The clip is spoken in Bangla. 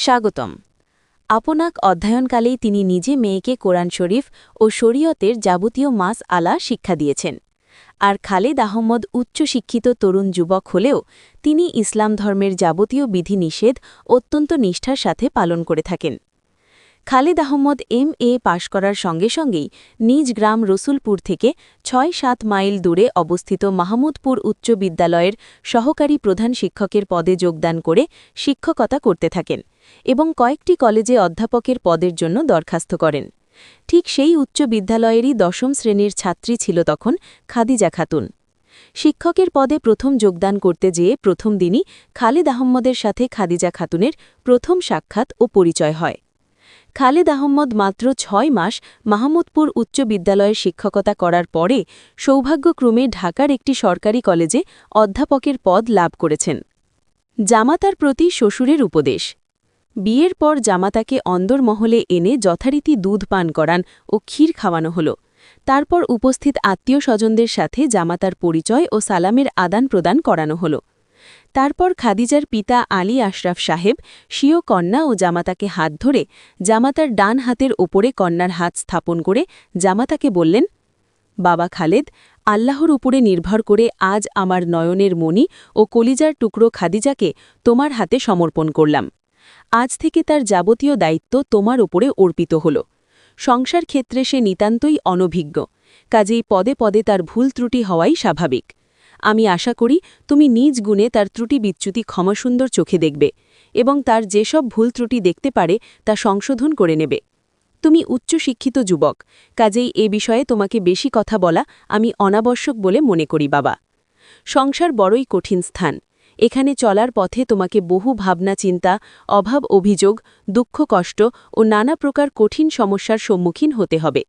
স্বাগতম। আপনাক অধ্যয়নকালেই তিনি নিজে মেয়েকে কোরআন শরীফ ও শরীয়তের যাবতীয় মাস আলা শিক্ষা দিয়েছেন। আর খালেদ আহমদ উচ্চশিক্ষিত তরুণ যুবক হলেও তিনি ইসলাম ধর্মের যাবতীয় বিধিনিষেধ অত্যন্ত নিষ্ঠার সাথে পালন করে থাকেন। খালেদ আহমদ MA পাশ করার সঙ্গে সঙ্গেই নিজ গ্রাম রসুলপুর থেকে ৬-৭ মাইল দূরে অবস্থিত মাহমুদপুর উচ্চ বিদ্যালয়ের সহকারী প্রধান শিক্ষকের পদে যোগদান করে শিক্ষকতা করতে থাকেন এবং কয়েকটি কলেজে অধ্যাপকের পদের জন্য দরখাস্ত করেন। ঠিক সেই উচ্চ বিদ্যালয়েরই ১০ম শ্রেণীর ছাত্রী ছিল তখন খাদিজা খাতুন। শিক্ষকের পদে প্রথম যোগদান করতে যেয়ে প্রথম দিনই খালেদ আহম্মদের সাথে খাদিজা খাতুনের প্রথম সাক্ষাৎ ও পরিচয় হয়। খালেদ আহম্মদ মাত্র ৬ মাস মাহমুদপুর উচ্চ বিদ্যালয়ের শিক্ষকতা করার পরে সৌভাগ্যক্রমে ঢাকার একটি সরকারি কলেজে অধ্যাপকের পদ লাভ করেছেন। জামাতার প্রতি শ্বশুরের উপদেশ। বিয়ের পর জামাতাকে অন্দরমহলে এনে যথারীতি দুধ পান করান ও ক্ষীর খাওয়ানো হল। তারপর উপস্থিত আত্মীয় স্বজনদের সাথে জামাতার পরিচয় ও সালামের আদান প্রদান করানো হল। তারপর খাদিজার পিতা আলী আশরাফ সাহেব স্বীয় কন্যা ও জামাতাকে হাত ধরে জামাতার ডান হাতের ওপরে কন্যার হাত স্থাপন করে জামাতাকে বললেন, বাবা খালেদ, আল্লাহর উপরে নির্ভর করে আজ আমার নয়নের মণি ও কলিজার টুকরো খাদিজাকে তোমার হাতে সমর্পণ করলাম। আজ থেকে তার যাবতীয় দায়িত্ব তোমার ওপরে অর্পিত হল। সংসার ক্ষেত্রে সে নিতান্তই অনভিজ্ঞ, কাজেই পদে পদে তার ভুল ত্রুটি হওয়াই স্বাভাবিক। আমি আশা করি তুমি নিজ গুণে তার ত্রুটি বিচ্যুতি ক্ষমাসুন্দর চোখে দেখবে এবং তার যেসব ভুল ত্রুটি দেখতে পারে তা সংশোধন করে নেবে। তুমি উচ্চশিক্ষিত যুবক, কাজেই এ বিষয়ে তোমাকে বেশি কথা বলা আমি অনাবশ্যক বলে মনে করি বাবা। সংসার বড়ই কঠিন স্থান। এখানে চলার পথে তোমাকে বহু ভাবনা চিন্তা, অভাব অভিযোগ, দুঃখ কষ্ট ও নানা প্রকার কঠিন সমস্যার সম্মুখীন হতে হবে।